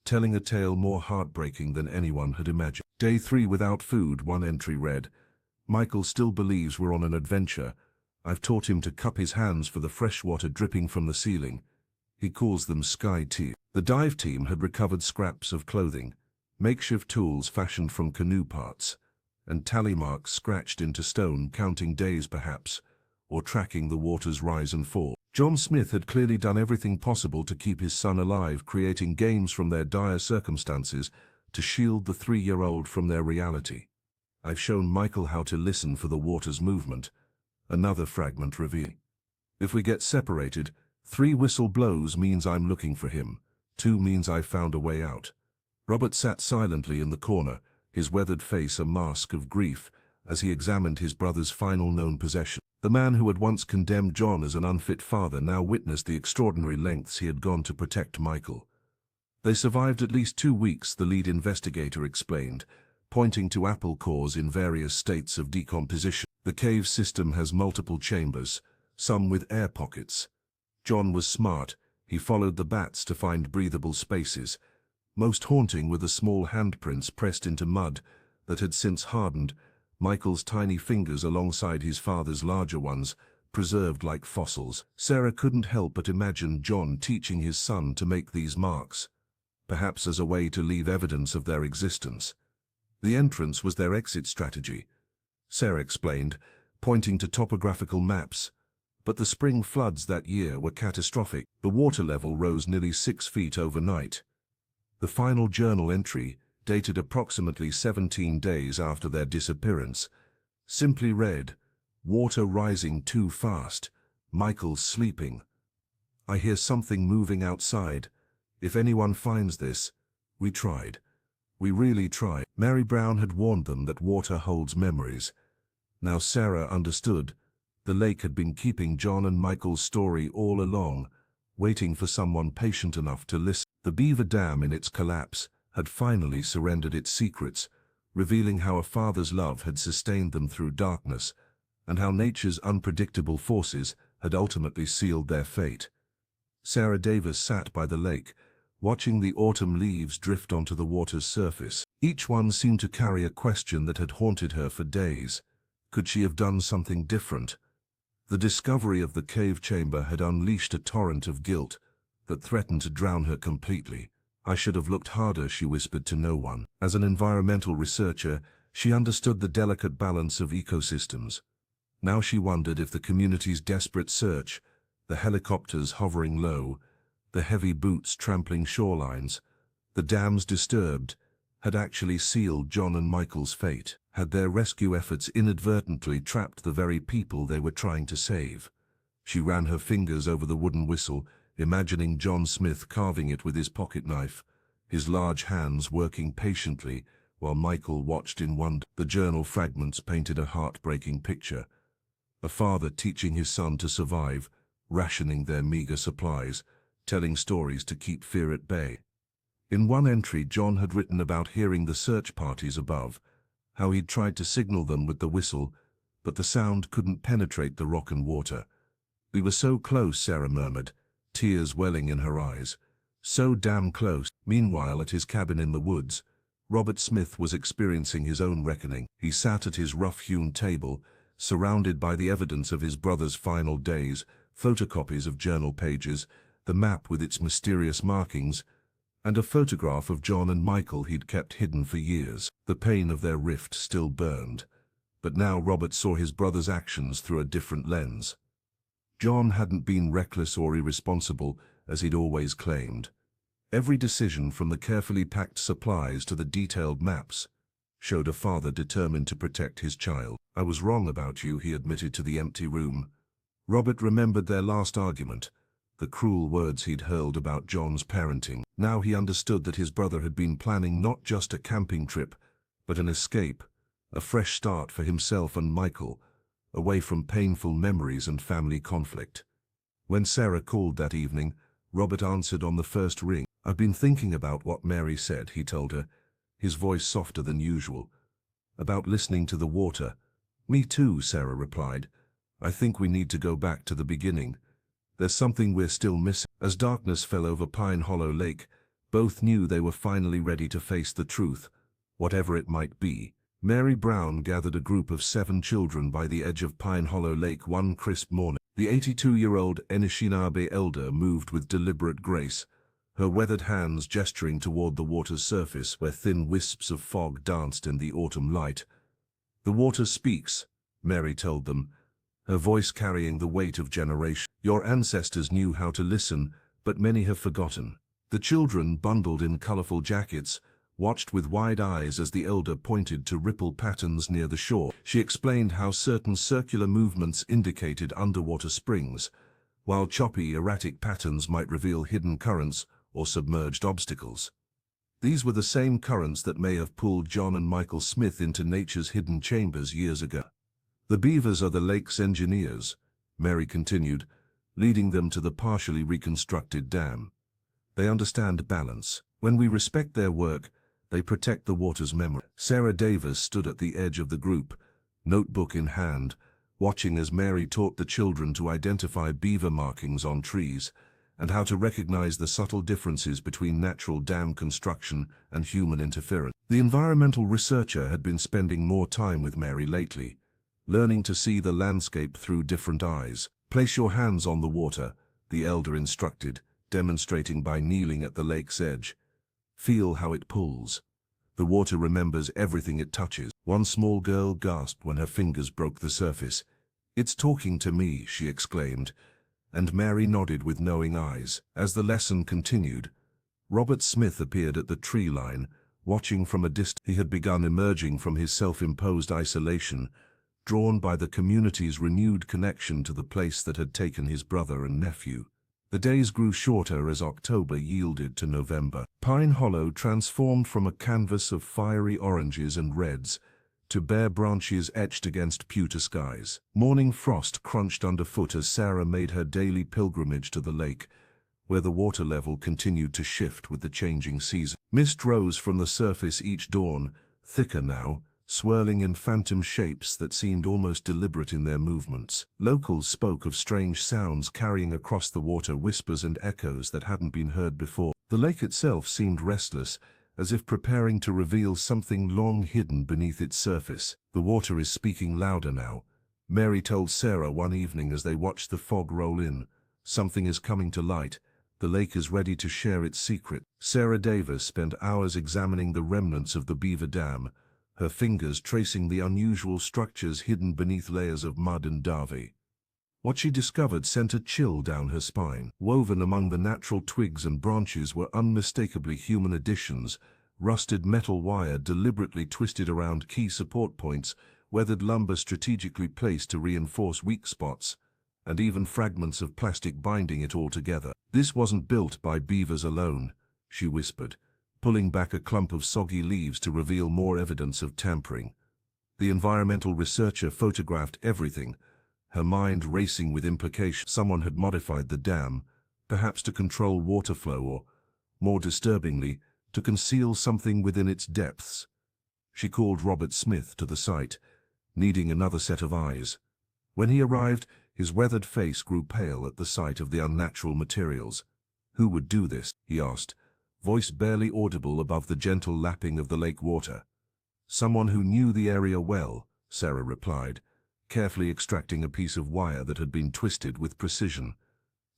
telling a tale more heartbreaking than anyone had imagined. "Day 3 without food," one entry read. "Michael still believes we're on an adventure. I've taught him to cup his hands for the fresh water dripping from the ceiling. He calls them Sky Team. The dive team had recovered scraps of clothing, makeshift tools fashioned from canoe parts, and tally marks scratched into stone counting days perhaps, or tracking the water's rise and fall. John Smith had clearly done everything possible to keep his son alive, creating games from their dire circumstances to shield the 3-year-old from their reality. I've shown Michael how to listen for the water's movement. Another fragment revealing. If we get separated, 3 whistle blows means I'm looking for him. 2 means I've found a way out. Robert sat silently in the corner, his weathered face a mask of grief, as he examined his brother's final known possession. The man who had once condemned John as an unfit father now witnessed the extraordinary lengths he had gone to protect Michael. They survived at least 2 weeks, the lead investigator explained, pointing to apple cores in various states of decomposition. The cave system has multiple chambers, some with air pockets. John was smart. He followed the bats to find breathable spaces. Most haunting were the small handprints pressed into mud that had since hardened, Michael's tiny fingers alongside his father's larger ones, preserved like fossils. Sarah couldn't help but imagine John teaching his son to make these marks, perhaps as a way to leave evidence of their existence. The entrance was their exit strategy, Sarah explained, pointing to topographical maps. But the spring floods that year were catastrophic. The water level rose nearly 6 feet overnight. The final journal entry, dated approximately 17 days after their disappearance, simply read, "Water rising too fast. Michael's sleeping. I hear something moving outside. If anyone finds this, we tried. We really tried." Mary Brown had warned them that water holds memories. Now Sarah understood. The lake had been keeping John and Michael's story all along, waiting for someone patient enough to listen. The Beaver Dam in its collapse had finally surrendered its secrets, revealing how a father's love had sustained them through darkness, and how nature's unpredictable forces had ultimately sealed their fate. Sarah Davis sat by the lake, watching the autumn leaves drift onto the water's surface. Each one seemed to carry a question that had haunted her for days. Could she have done something different? The discovery of the cave chamber had unleashed a torrent of guilt that threatened to drown her completely. "I should have looked harder," she whispered to no one. As an environmental researcher, she understood the delicate balance of ecosystems. Now she wondered if the community's desperate search, the helicopters hovering low, the heavy boots trampling shorelines, the dams disturbed, had actually sealed John and Michael's fate. Had their rescue efforts inadvertently trapped the very people they were trying to save? She ran her fingers over the wooden whistle, imagining John Smith carving it with his pocket knife, his large hands working patiently while Michael watched in wonder. The journal fragments painted a heartbreaking picture. A father teaching his son to survive, rationing their meager supplies, telling stories to keep fear at bay. In one entry, John had written about hearing the search parties above, how he'd tried to signal them with the whistle, but the sound couldn't penetrate the rock and water. "We were so close," Sarah murmured, tears welling in her eyes. "So damn close." Meanwhile, at his cabin in the woods, Robert Smith was experiencing his own reckoning. He sat at his rough-hewn table, surrounded by the evidence of his brother's final days, photocopies of journal pages, the map with its mysterious markings, and a photograph of John and Michael he'd kept hidden for years. The pain of their rift still burned, but now Robert saw his brother's actions through a different lens. John hadn't been reckless or irresponsible, as he'd always claimed. Every decision, from the carefully packed supplies to the detailed maps, showed a father determined to protect his child. "I was wrong about you," he admitted to the empty room. Robert remembered their last argument, the cruel words he'd hurled about John's parenting. Now he understood that his brother had been planning not just a camping trip, but an escape, a fresh start for himself and Michael, away from painful memories and family conflict. When Sarah called that evening, Robert answered on the first ring. "I've been thinking about what Mary said," he told her, his voice softer than usual. "About listening to the water." "Me too," Sarah replied. "I think we need to go back to the beginning. There's something we're still missing." As darkness fell over Pine Hollow Lake, both knew they were finally ready to face the truth, whatever it might be. Mary Brown gathered a group of 7 children by the edge of Pine Hollow Lake one crisp morning. The 82-year-old Anishinaabe elder moved with deliberate grace, her weathered hands gesturing toward the water's surface where thin wisps of fog danced in the autumn light. "The water speaks," Mary told them, her voice carrying the weight of generations. "Your ancestors knew how to listen, but many have forgotten." The children, bundled in colorful jackets, watched with wide eyes as the elder pointed to ripple patterns near the shore. She explained how certain circular movements indicated underwater springs, while choppy, erratic patterns might reveal hidden currents or submerged obstacles. These were the same currents that may have pulled John and Michael Smith into nature's hidden chambers years ago. "The Beavers are the lake's engineers," Mary continued, leading them to the partially reconstructed dam. "They understand balance. When we respect their work, they protect the water's memory." Sarah Davis stood at the edge of the group, notebook in hand, watching as Mary taught the children to identify beaver markings on trees and how to recognize the subtle differences between natural dam construction and human interference. The environmental researcher had been spending more time with Mary lately, learning to see the landscape through different eyes. "Place your hands on the water," the elder instructed, demonstrating by kneeling at the lake's edge. "Feel how it pulls. The water remembers everything it touches." One small girl gasped when her fingers broke the surface. "It's talking to me," she exclaimed, and Mary nodded with knowing eyes. As the lesson continued, Robert Smith appeared at the tree line, watching from a distance. He had begun emerging from his self-imposed isolation, drawn by the community's renewed connection to the place that had taken his brother and nephew. The days grew shorter as October yielded to November. Pine Hollow transformed from a canvas of fiery oranges and reds to bare branches etched against pewter skies. Morning frost crunched underfoot as Sarah made her daily pilgrimage to the lake, where the water level continued to shift with the changing season. Mist rose from the surface each dawn, thicker now, swirling in phantom shapes that seemed almost deliberate in their movements. Locals spoke of strange sounds carrying across the water, whispers and echoes that hadn't been heard before. The lake itself seemed restless, as if preparing to reveal something long hidden beneath its surface. "The water is speaking louder now," Mary told Sarah one evening as they watched the fog roll in. "Something is coming to light. The lake is ready to share its secret." Sarah Davis spent hours examining the remnants of the Beaver Dam, her fingers tracing the unusual structures hidden beneath layers of mud and davy. What she discovered sent a chill down her spine. Woven among the natural twigs and branches were unmistakably human additions, rusted metal wire deliberately twisted around key support points, weathered lumber strategically placed to reinforce weak spots, and even fragments of plastic binding it all together. "This wasn't built by beavers alone," she whispered, pulling back a clump of soggy leaves to reveal more evidence of tampering. The environmental researcher photographed everything, her mind racing with implications. Someone had modified the dam, perhaps to control water flow or, more disturbingly, to conceal something within its depths. She called Robert Smith to the site, needing another set of eyes. When he arrived, his weathered face grew pale at the sight of the unnatural materials. "Who would do this?" he asked, voice barely audible above the gentle lapping of the lake water. "Someone who knew the area well," Sarah replied, carefully extracting a piece of wire that had been twisted with precision.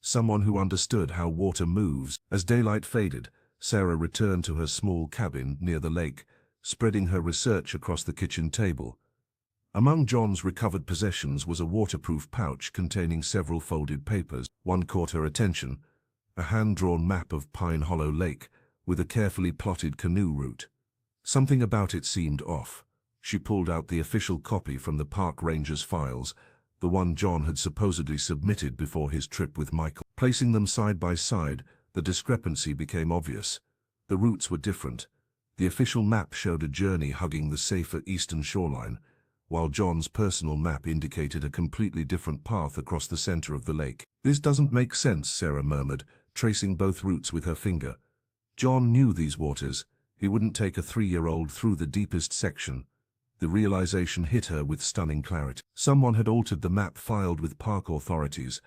"Someone who understood how water moves." As daylight faded, Sarah returned to her small cabin near the lake, spreading her research across the kitchen table. Among John's recovered possessions was a waterproof pouch containing several folded papers. One caught her attention, a hand-drawn map of Pine Hollow Lake, with a carefully plotted canoe route. Something about it seemed off. She pulled out the official copy from the park ranger's files, the one John had supposedly submitted before his trip with Michael. Placing them side by side, the discrepancy became obvious. The routes were different. The official map showed a journey hugging the safer eastern shoreline, while John's personal map indicated a completely different path across the center of the lake. "This doesn't make sense," Sarah murmured, tracing both routes with her finger. John knew these waters. He wouldn't take a 3-year-old through the deepest section. The realization hit her with stunning clarity. Someone had altered the map filed with park authorities,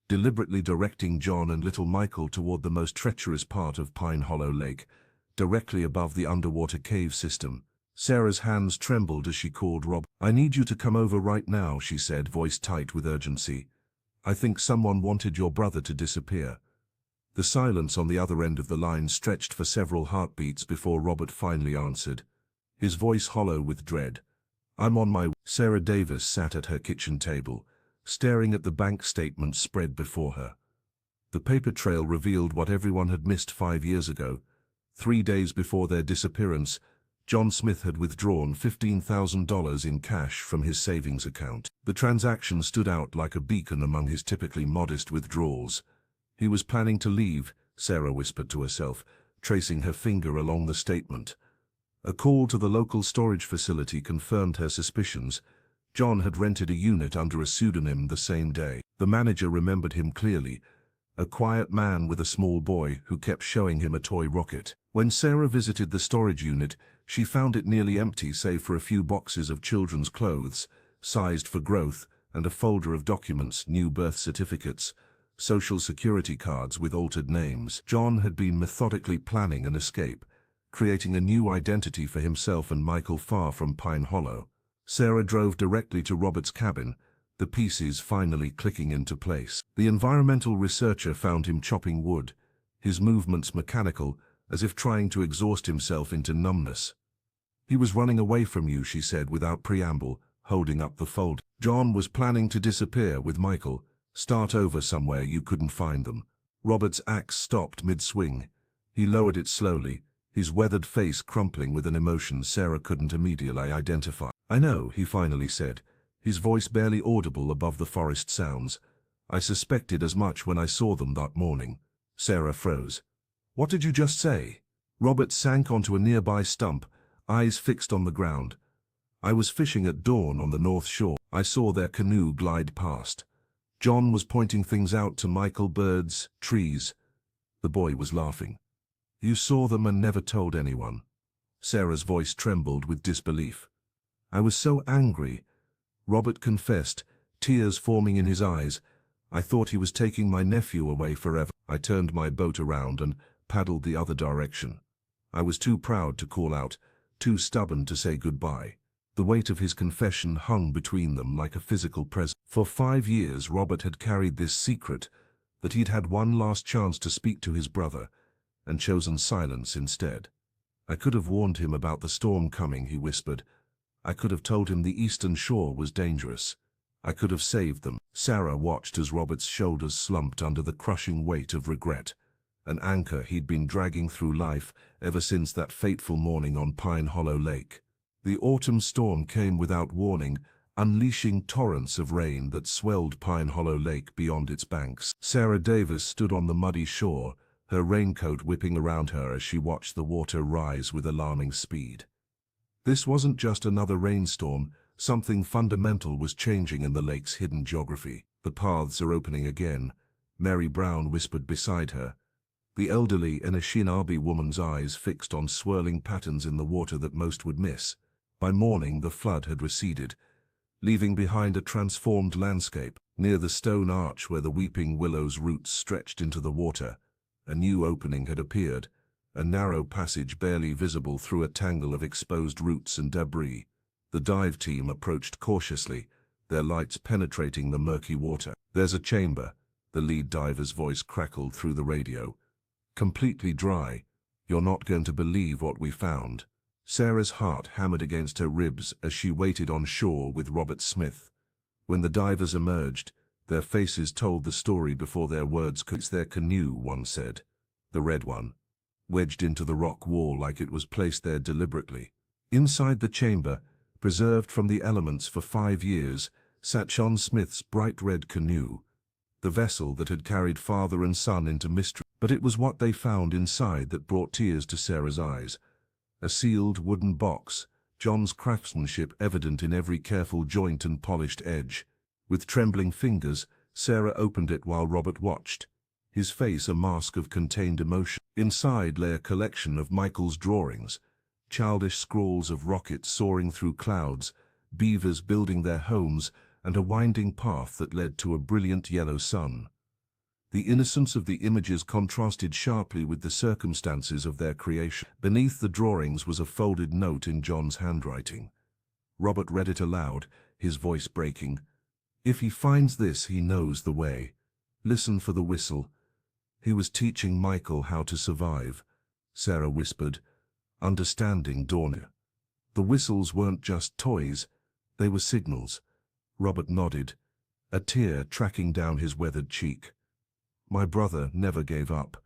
deliberately directing John and little Michael toward the most treacherous part of Pine Hollow Lake, directly above the underwater cave system. Sarah's hands trembled as she called Rob. "I need you to come over right now," she said, voice tight with urgency. "I think someone wanted your brother to disappear." The silence on the other end of the line stretched for several heartbeats before Robert finally answered, his voice hollow with dread. "I'm on my way." Sarah Davis sat at her kitchen table, staring at the bank statement spread before her. The paper trail revealed what everyone had missed 5 years ago. 3 days before their disappearance, John Smith had withdrawn $15,000 in cash from his savings account. The transaction stood out like a beacon among his typically modest withdrawals. "He was planning to leave," Sarah whispered to herself, tracing her finger along the statement. A call to the local storage facility confirmed her suspicions. John had rented a unit under a pseudonym the same day. The manager remembered him clearly, a quiet man with a small boy who kept showing him a toy rocket. When Sarah visited the storage unit, she found it nearly empty save for a few boxes of children's clothes, sized for growth, and a folder of documents, new birth certificates, social security cards with altered names. John had been methodically planning an escape, creating a new identity for himself and Michael far from Pine Hollow. Sarah drove directly to Robert's cabin, the pieces finally clicking into place. The environmental researcher found him chopping wood, his movements mechanical, as if trying to exhaust himself into numbness. "He was running away from you," she said without preamble, holding up the folder. "John was planning to disappear with Michael, start over somewhere you couldn't find them." Robert's axe stopped mid-swing. He lowered it slowly, his weathered face crumpling with an emotion Sarah couldn't immediately identify. "I know," he finally said, his voice barely audible above the forest sounds. "I suspected as much when I saw them that morning." Sarah froze. "What did you just say?" Robert sank onto a nearby stump, eyes fixed on the ground. "I was fishing at dawn on the North Shore. I saw their canoe glide past. John was pointing things out to Michael, birds, trees." The boy was laughing. "You saw them and never told anyone?" Sarah's voice trembled with disbelief. "I was so angry," Robert confessed, tears forming in his eyes. "I thought he was taking my nephew away forever. I turned my boat around and paddled the other direction. I was too proud to call out, too stubborn to say goodbye." The weight of his confession hung between them like a physical presence. For 5 years Robert had carried this secret, that he'd had one last chance to speak to his brother, and chosen silence instead. "I could have warned him about the storm coming," he whispered. "I could have told him the eastern shore was dangerous. I could have saved them." Sarah watched as Robert's shoulders slumped under the crushing weight of regret, an anchor he'd been dragging through life ever since that fateful morning on Pine Hollow Lake. The autumn storm came without warning, unleashing torrents of rain that swelled Pine Hollow Lake beyond its banks. Sarah Davis stood on the muddy shore, her raincoat whipping around her as she watched the water rise with alarming speed. This wasn't just another rainstorm, something fundamental was changing in the lake's hidden geography. "The paths are opening again," Mary Brown whispered beside her, the elderly Anishinaabe woman's eyes fixed on swirling patterns in the water that most would miss. By morning the flood had receded, leaving behind a transformed landscape. Near the stone arch where the weeping willow's roots stretched into the water, a new opening had appeared, a narrow passage barely visible through a tangle of exposed roots and debris. The dive team approached cautiously, their lights penetrating the murky water. "There's a chamber," the lead diver's voice crackled through the radio. "Completely dry. You're not going to believe what we found." Sarah's heart hammered against her ribs as she waited on shore with Robert Smith. When the divers emerged, their faces told the story before their words could. "It's their canoe," one said. "The red one, wedged into the rock wall like it was placed there deliberately." Inside the chamber, preserved from the elements for 5 years, sat John Smith's bright red canoe, the vessel that had carried father and son into mystery. But it was what they found inside that brought tears to Sarah's eyes. A sealed wooden box, John's craftsmanship evident in every careful joint and polished edge. With trembling fingers, Sarah opened it while Robert watched, his face a mask of contained emotion. Inside lay a collection of Michael's drawings, childish scrawls of rockets soaring through clouds, beavers building their homes, and a winding path that led to a brilliant yellow sun. The innocence of the images contrasted sharply with the circumstances of their creation. Beneath the drawings was a folded note in John's handwriting. Robert read it aloud, his voice breaking. "If he finds this, he knows the way. Listen for the whistle." He was teaching Michael how to survive, Sarah whispered, understanding dawned. The whistles weren't just toys, they were signals. Robert nodded, a tear tracking down his weathered cheek. My brother never gave up.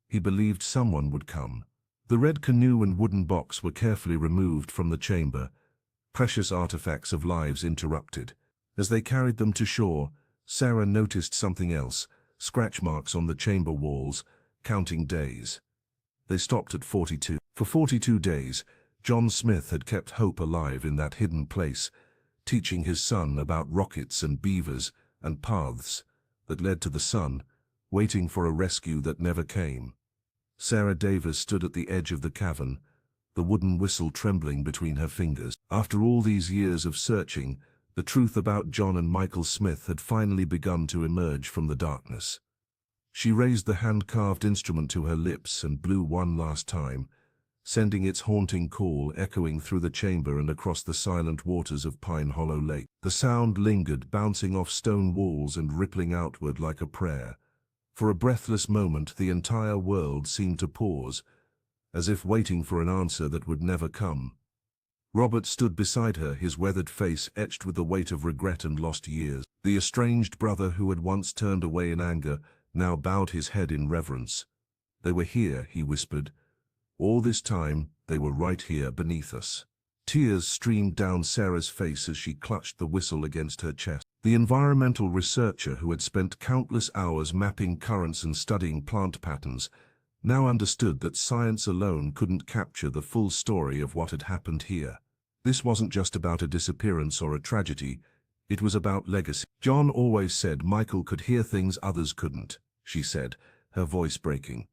He believed someone would come. The red canoe and wooden box were carefully removed from the chamber, precious artifacts of lives interrupted. As they carried them to shore, Sarah noticed something else, scratch marks on the chamber walls, counting days. They stopped at 42. For 42 days, John Smith had kept hope alive in that hidden place, teaching his son about rockets and beavers and paths that led to the sun, waiting for a rescue that never came. Sarah Davis stood at the edge of the cavern, the wooden whistle trembling between her fingers. After all these years of searching, the truth about John and Michael Smith had finally begun to emerge from the darkness. She raised the hand-carved instrument to her lips and blew one last time, sending its haunting call echoing through the chamber and across the silent waters of Pine Hollow Lake. The sound lingered, bouncing off stone walls and rippling outward like a prayer. For a breathless moment, the entire world seemed to pause, as if waiting for an answer that would never come. Robert stood beside her, his weathered face etched with the weight of regret and lost years. The estranged brother who had once turned away in anger now bowed his head in reverence. "They were here," he whispered. "All this time, they were right here beneath us." Tears streamed down Sarah's face as she clutched the whistle against her chest. The environmental researcher who had spent countless hours mapping currents and studying plant patterns now understood that science alone couldn't capture the full story of what had happened here. This wasn't just about a disappearance or a tragedy, it was about legacy. "John always said Michael could hear things others couldn't," she said, her voice breaking.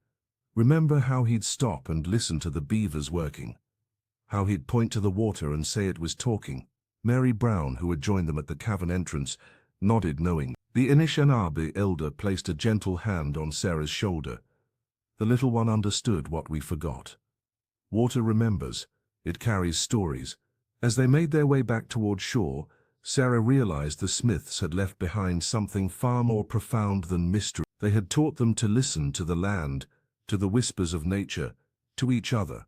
"Remember how he'd stop and listen to the beavers working? How he'd point to the water and say it was talking?" Mary Brown, who had joined them at the cavern entrance, nodded knowingly. The Anishinaabe elder placed a gentle hand on Sarah's shoulder. "The little one understood what we forgot. Water remembers. It carries stories." As they made their way back toward shore, Sarah realized the Smiths had left behind something far more profound than mystery. They had taught them to listen to the land, to the whispers of nature, to each other.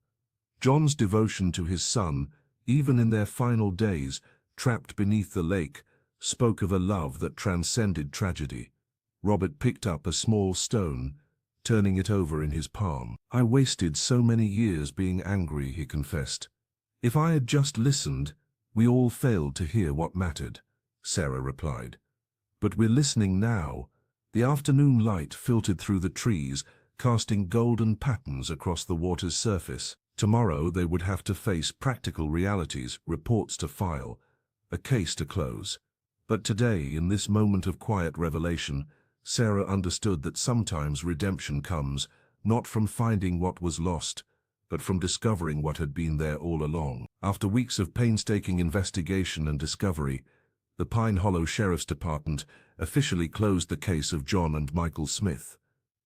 John's devotion to his son, even in their final days, trapped beneath the lake, spoke of a love that transcended tragedy. Robert picked up a small stone, turning it over in his palm. "I wasted so many years being angry," he confessed. "If I had just listened, we all failed to hear what mattered," Sarah replied. "But we're listening now." The afternoon light filtered through the trees, casting golden patterns across the water's surface. Tomorrow they would have to face practical realities, reports to file, a case to close. But today, in this moment of quiet revelation, Sarah understood that sometimes redemption comes, not from finding what was lost, but from discovering what had been there all along. After weeks of painstaking investigation and discovery, the Pine Hollow Sheriff's Department officially closed the case of John and Michael Smith.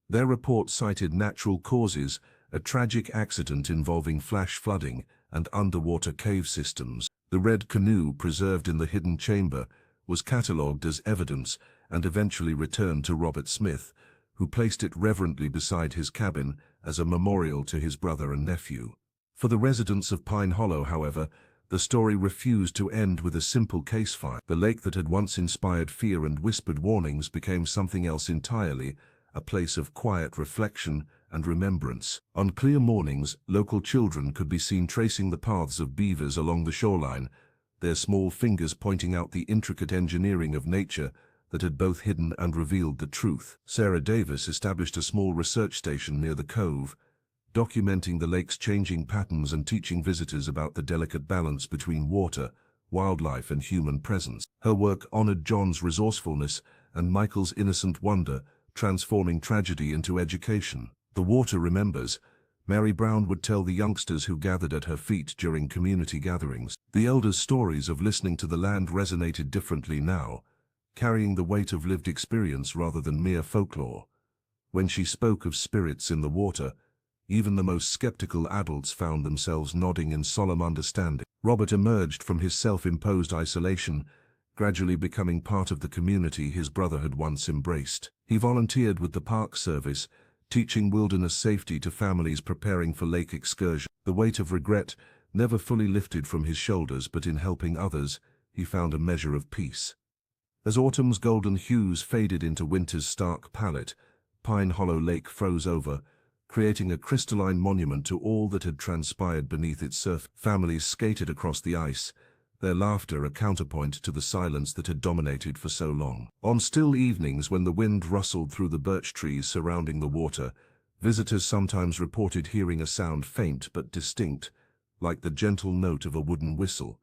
Their report cited natural causes, a tragic accident involving flash flooding and underwater cave systems. The red canoe preserved in the hidden chamber was catalogued as evidence and eventually returned to Robert Smith, who placed it reverently beside his cabin as a memorial to his brother and nephew. For the residents of Pine Hollow, however, the story refused to end with a simple case file. The lake that had once inspired fear and whispered warnings became something else entirely, a place of quiet reflection and remembrance. On clear mornings, local children could be seen tracing the paths of beavers along the shoreline, their small fingers pointing out the intricate engineering of nature that had both hidden and revealed the truth. Sarah Davis established a small research station near the cove, documenting the lake's changing patterns and teaching visitors about the delicate balance between water, wildlife, and human presence. Her work honored John's resourcefulness and Michael's innocent wonder, transforming tragedy into education. "The water remembers," Mary Brown would tell the youngsters who gathered at her feet during community gatherings. The elders' stories of listening to the land resonated differently now, carrying the weight of lived experience rather than mere folklore. When she spoke of spirits in the water, even the most skeptical adults found themselves nodding in solemn understanding. Robert emerged from his self-imposed isolation, gradually becoming part of the community his brother had once embraced. He volunteered with the Park Service, teaching wilderness safety to families preparing for lake excursions. The weight of regret never fully lifted from his shoulders, but in helping others, he found a measure of peace. As autumn's golden hues faded into winter's stark palette, Pine Hollow Lake froze over, creating a crystalline monument to all that had transpired beneath its surface. Families skated across the ice, their laughter a counterpoint to the silence that had dominated for so long. On still evenings when the wind rustled through the birch trees surrounding the water, visitors sometimes reported hearing a sound faint but distinct, like the gentle note of a wooden whistle.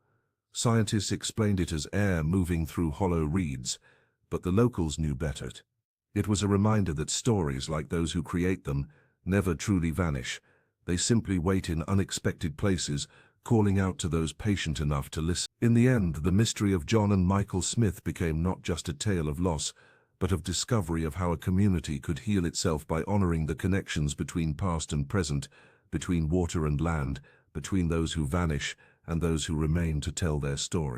Scientists explained it as air moving through hollow reeds, but the locals knew better. It was a reminder that stories like those who create them never truly vanish. They simply wait in unexpected places, calling out to those patient enough to listen. In the end, the mystery of John and Michael Smith became not just a tale of loss, but of discovery of how a community could heal itself by honoring the connections between past and present, between water and land, between those who vanish and those who remain to tell their story.